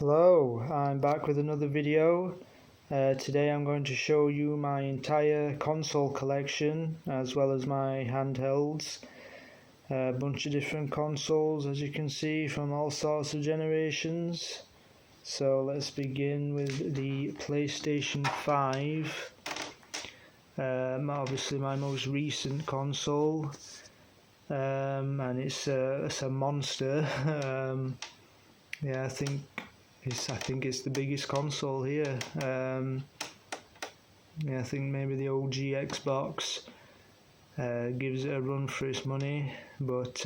Hello, I'm back with another video. Today I'm going to show you my entire console collection as well as my handhelds. A bunch of different consoles, as you can see, from all sorts of generations. So let's begin with the PlayStation 5. Obviously my most recent console, and it's a monster. Yeah, I think it's the biggest console here. Yeah, I think maybe the OG Xbox gives it a run for its money. But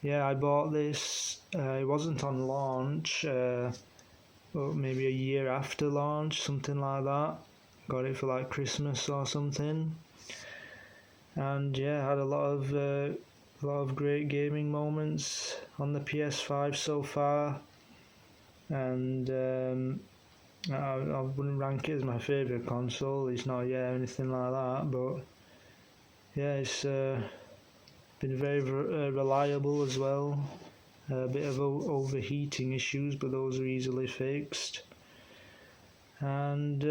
yeah, I bought this. It wasn't on launch, but maybe a year after launch, something like that. Got it for like Christmas or something. And yeah, had a lot of great gaming moments on the PS5 so far. And I wouldn't rank it as my favourite console. It's not yet anything like that, but yeah, it's been very reliable as well. A bit of overheating issues, but those are easily fixed. And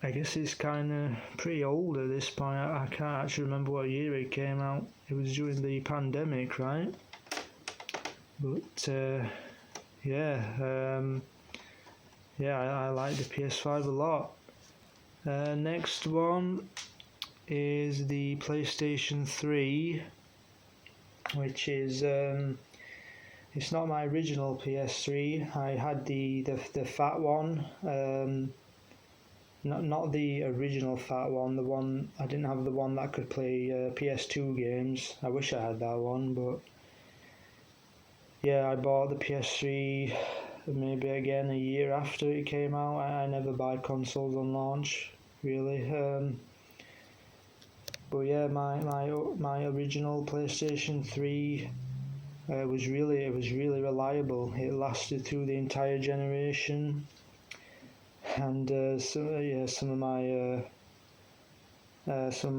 I guess it's kind of pretty old at this point. I can't actually remember what year it came out. It was during the pandemic, right? But yeah, I like the PS5 a lot. Next one is the PlayStation 3, which is it's not my original PS3. I had the fat one, not the original fat one. The one I didn't have the one that could play PS2 games. I wish I had that one, but yeah, I bought the PS3 maybe again a year after it came out. I never buy consoles on launch, really. But yeah, my original PlayStation 3 was really reliable. It lasted through the entire generation, and some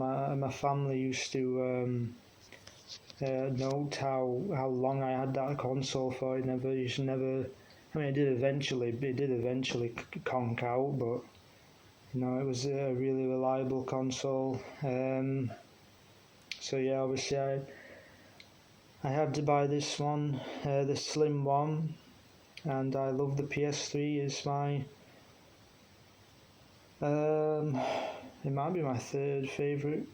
of my family used to note how long I had that console for. It never. I mean, it did eventually conk out, but you know, it was a really reliable console. So yeah, obviously I had to buy this one, the slim one, and I love the PS3. It's my it might be my third favourite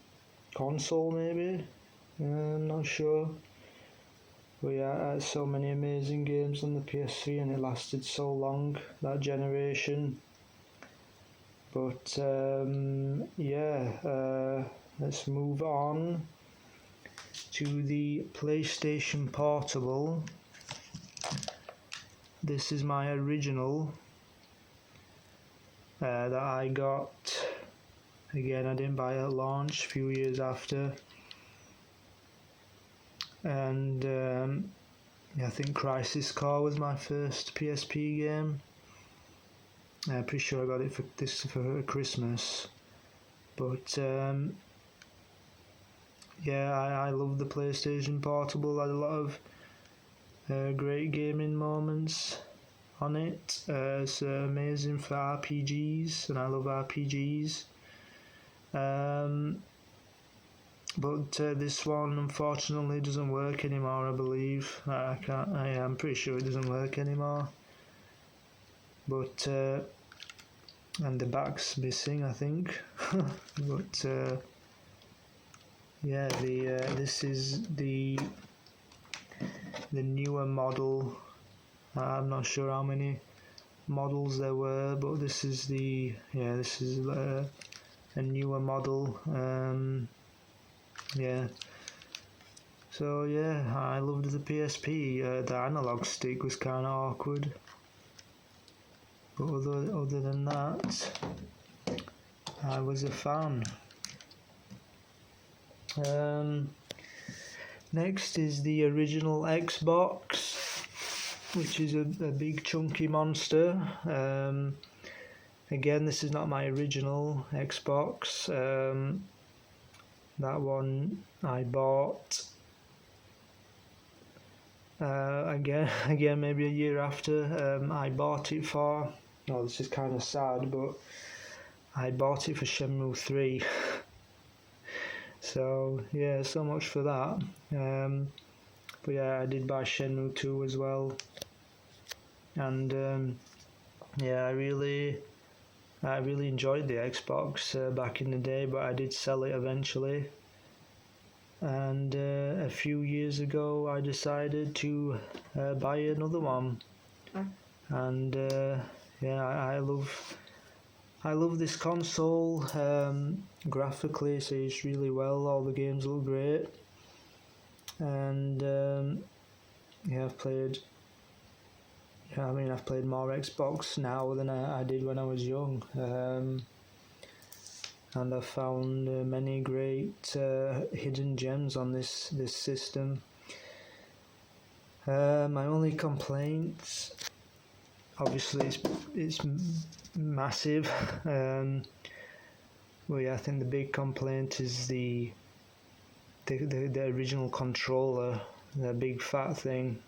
console, maybe. I'm not sure. But yeah, I had so many amazing games on the PS3 and it lasted so long, that generation. But let's move on to the PlayStation Portable. This is my original that I got. Again, I didn't buy it at launch, a few years after. And I think Crisis Core was my first PSP game. I'm pretty sure I got it for Christmas. But yeah, I love the PlayStation Portable. I had a lot of great gaming moments on it. It's amazing for RPGs, and I love RPGs. But this one unfortunately doesn't work anymore, I believe. I'm pretty sure it doesn't work anymore. But and the back's missing, I think. But yeah, this is the newer model. I'm not sure how many models there were, but this is a newer model. Yeah. So yeah, I loved the PSP. The analog stick was kind of awkward, but other than that, I was a fan. Next is the original Xbox, which is a big chunky monster. Again, this is not my original Xbox. That one I bought again, maybe a year after, I bought it for. Oh, this is kind of sad, but I bought it for Shenmue 3. So yeah, so much for that. But yeah, I did buy Shenmue 2 as well, and yeah, I really enjoyed the Xbox back in the day, but I did sell it eventually. And a few years ago, I decided to buy another one, and yeah, I love this console. Graphically, it says really well. All the games look great, and yeah, I've played more Xbox now than I did when I was young. And I've found many great hidden gems on this system. My only complaints, obviously, it's massive. Well, yeah, I think the big complaint is the original controller, the big fat thing.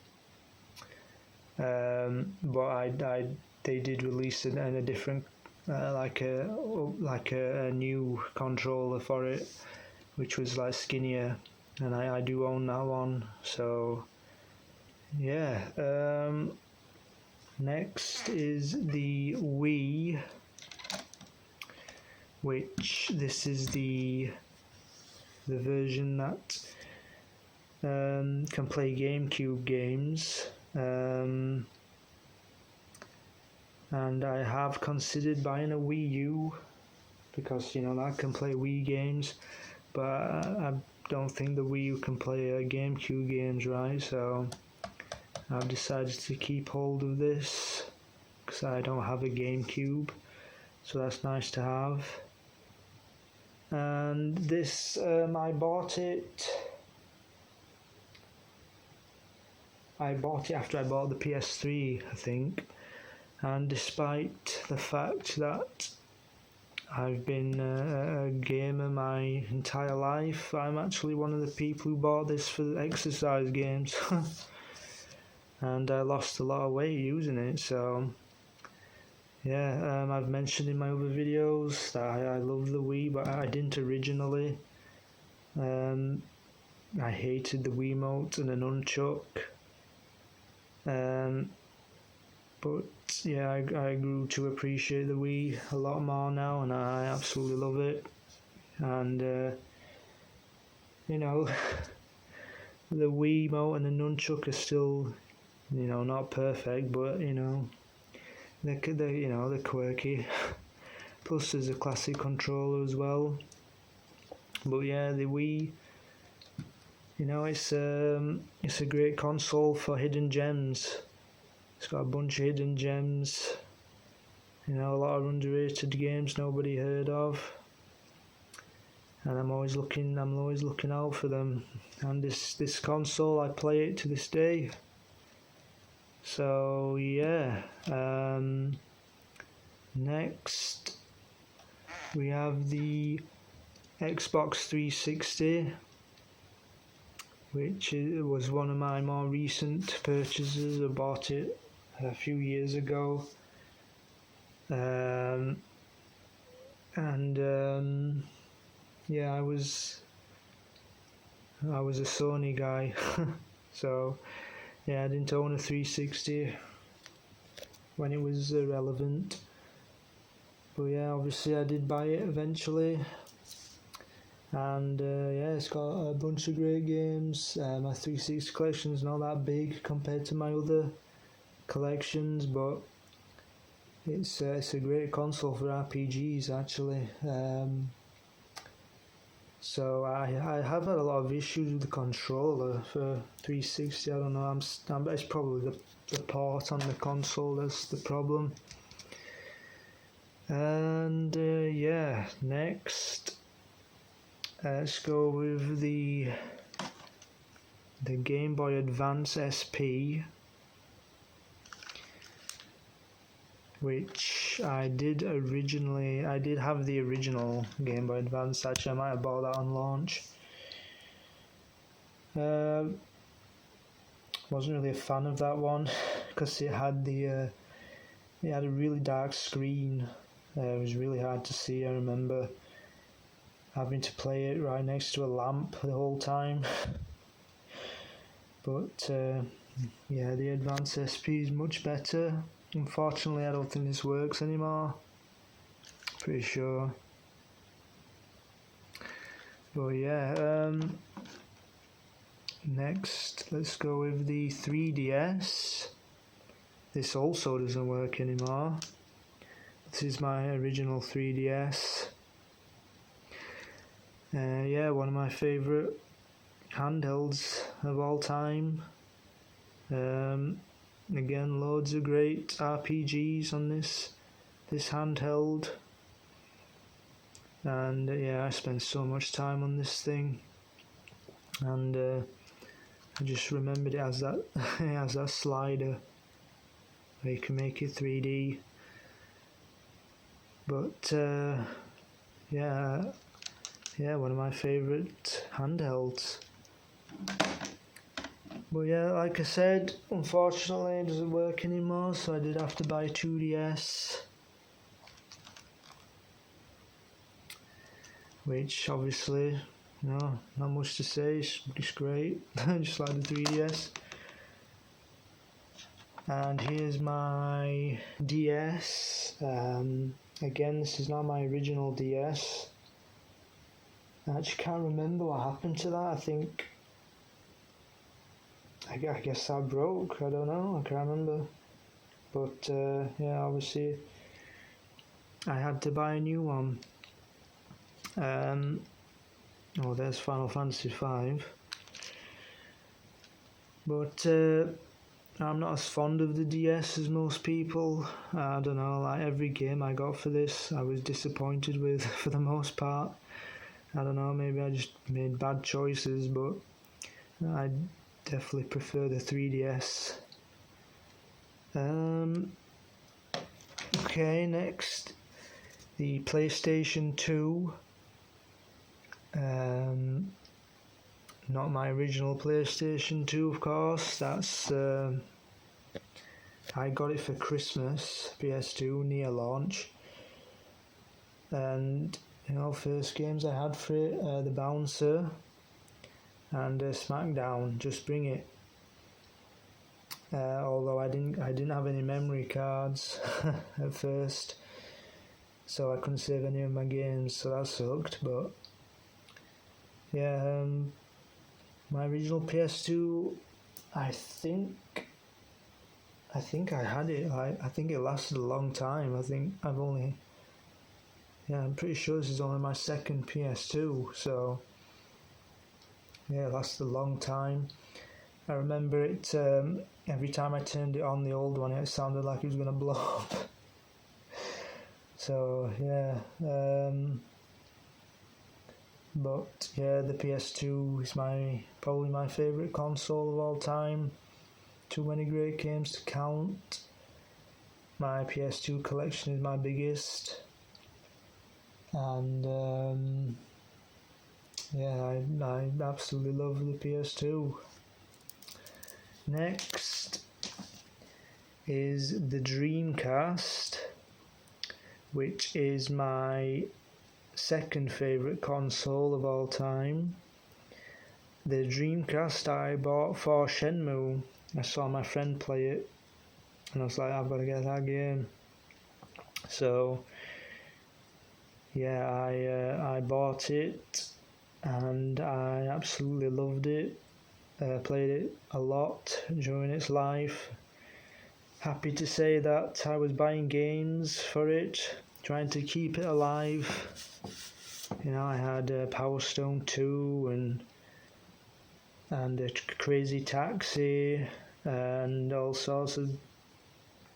But they did release it in a different. Like a new controller for it, which was like skinnier, and I do own that one. So yeah. Next is the Wii, which this is the version that can play GameCube games. And I have considered buying a Wii U because that can play Wii games, but I don't think the Wii U can play GameCube games, right? So I've decided to keep hold of this because I don't have a GameCube, so that's nice to have. And this, I bought it after I bought the PS3, I think. And despite the fact that I've been a gamer my entire life, I'm actually one of the people who bought this for exercise games. And I lost a lot of weight using it, so yeah, I've mentioned in my other videos that I love the Wii, but I didn't originally. I hated the Wiimote and the nunchuck. But yeah, I grew to appreciate the Wii a lot more now, and I absolutely love it. And the Wiimote and the nunchuck are still, not perfect, but they're quirky. Plus, there's a classic controller as well. But yeah, the Wii, it's a great console for hidden gems. It's got a bunch of hidden gems, a lot of underrated games nobody heard of, and I'm always looking out for them. And this console, I play it to this day. So yeah. Next, we have the Xbox 360. Which was one of my more recent purchases. I bought it a few years ago, and yeah, I was a Sony guy, so yeah, I didn't own a 360 when it was relevant, but yeah, obviously I did buy it eventually. And yeah, it's got a bunch of great games. My 360 collection is not that big compared to my other collections, but it's a great console for RPGs actually. So I have had a lot of issues with the controller for 360. I don't know. It's probably the port on the console that's the problem. And yeah, next. Let's go with the Game Boy Advance SP, which I did have the original Game Boy Advance. Actually, I might have bought that on launch. wasn't really a fan of that one because it had a really dark screen. It was really hard to see. I remember having to play it right next to a lamp the whole time. But yeah, the Advanced SP is much better. Unfortunately, I don't think this works anymore. Pretty sure. But yeah, next let's go with the 3DS. This also doesn't work anymore. This is my original 3DS. Yeah, one of my favourite handhelds of all time. Again, loads of great RPGs on this handheld. And yeah, I spent so much time on this thing. And I just remembered it as that as that slider where you can make it 3D. But yeah, one of my favourite handhelds. But yeah, like I said, unfortunately it doesn't work anymore, so I did have to buy a 2DS. Which obviously, no, not much to say, it's great, just like the 3DS. And here's my DS. Again, this is not my original DS. I actually can't remember what happened to that. I guess that broke. I don't know. I can't remember. But yeah, obviously, I had to buy a new one. Oh, there's Final Fantasy V. But I'm not as fond of the DS as most people. I don't know, like every game I got for this, I was disappointed with for the most part. I don't know, maybe I just made bad choices, but I definitely prefer the 3DS. Okay, next, the PlayStation 2. Not my original PlayStation 2, of course. That's I got it for Christmas, PS2 near launch, and first games I had for it, the Bouncer and SmackDown. Just Bring It. Although I didn't have any memory cards at first, so I couldn't save any of my games, so that sucked. But yeah, my original PS2, I think I had it. I think it lasted a long time. I'm pretty sure this is only my second PS2, so yeah, it lasted a long time. I remember it, every time I turned it on, the old one, it sounded like it was going to blow up. So yeah, but yeah, the PS2 is probably my favourite console of all time. Too many great games to count. My PS2 collection is my biggest, and yeah, I absolutely love the PS2. Next is the Dreamcast, which is my second favourite console of all time. The Dreamcast I bought for Shenmue. I saw my friend play it and I was like, I've got to get that game. So yeah, I bought it and I absolutely loved it. Played it a lot during its life. Happy to say that I was buying games for it, trying to keep it alive. I had Power Stone 2 and Crazy Taxi and all sorts of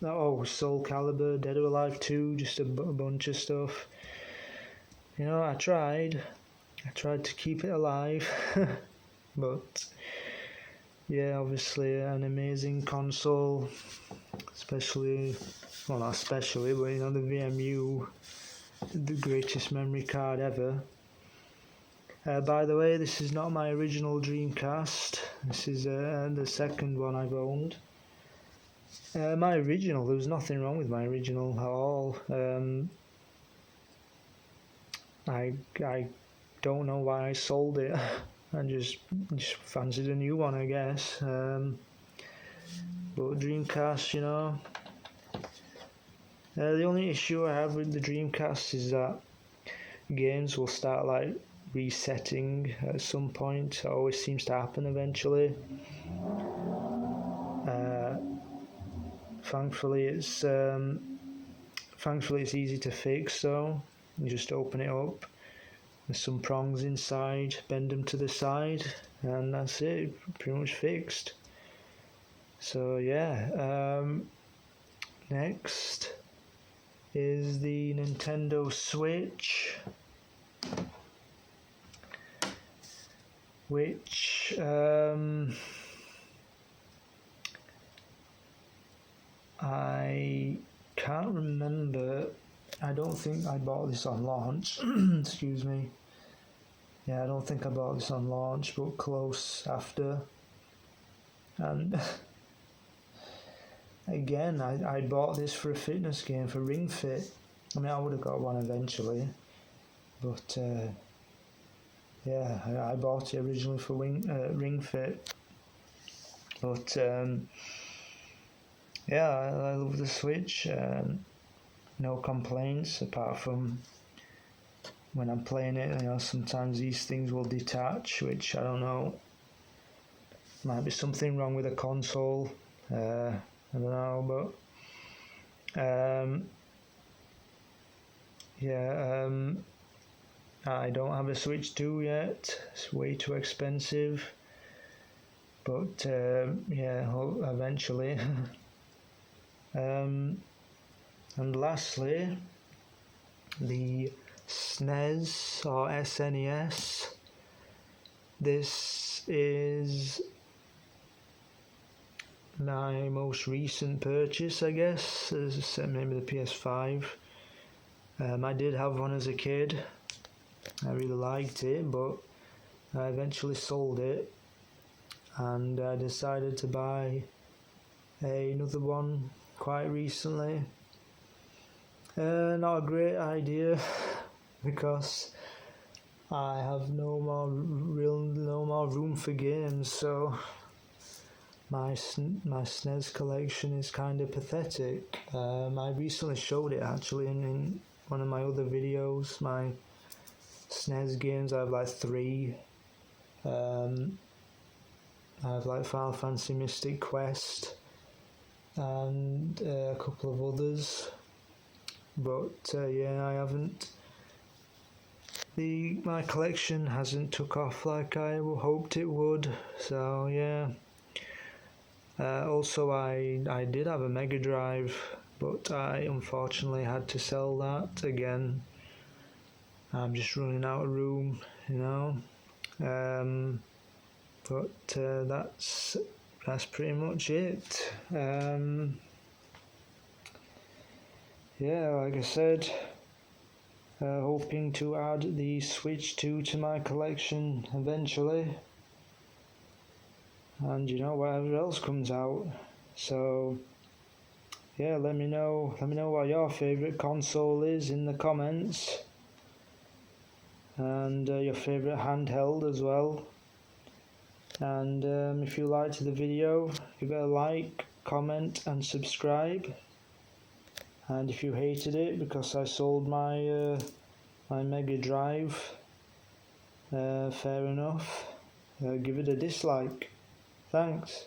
Soul Calibur, Dead or Alive 2, just a bunch of stuff. I tried to keep it alive. But yeah, obviously an amazing console, especially, well, not especially, but the VMU, the greatest memory card ever. By the way, this is not my original Dreamcast. This is the second one I've owned. My original, there was nothing wrong with my original at all. I don't know why I sold it. I just fancied a new one, I guess. But Dreamcast, you know. The only issue I have with the Dreamcast is that games will start like resetting at some point. It always seems to happen eventually. Thankfully it's easy to fix though. You just open it up, there's some prongs inside, bend them to the side, and that's it, pretty much fixed. So yeah, next is the Nintendo Switch, which I can't remember. I don't think I bought this on launch. Excuse me. Yeah, I don't think I bought this on launch, but close after. And again, I bought this for a fitness game, for Ring Fit. I mean, I would have got one eventually, but yeah, I bought it originally for Ring Fit. But yeah, I love the Switch. No complaints apart from when I'm playing it. You know, sometimes these things will detach, which I don't know. Might be something wrong with the console. I don't know, but yeah. I don't have a Switch 2 yet. It's way too expensive. But yeah, eventually. And lastly, the SNES or SNES. This is my most recent purchase, I guess. Maybe the PS5. I did have one as a kid. I really liked it, but I eventually sold it, and I decided to buy another one quite recently. Not a great idea because I have no more room for games, so my SNES collection is kind of pathetic. I recently showed it actually in one of my other videos. My SNES games, I have like 3. I have like Final Fantasy Mystic Quest and a couple of others. But yeah, I haven't. My collection hasn't took off like I hoped it would. So yeah. Also, I did have a Mega Drive, but I unfortunately had to sell that again. I'm just running out of room, you know. But that's pretty much it. Yeah, like I said, hoping to add the Switch 2 to my collection eventually, and you know, whatever else comes out. So yeah, let me know what your favourite console is in the comments, and your favourite handheld as well. And if you liked the video, give it a like, comment and subscribe. And if you hated it because I sold my my Mega Drive, fair enough. Give it a dislike. Thanks.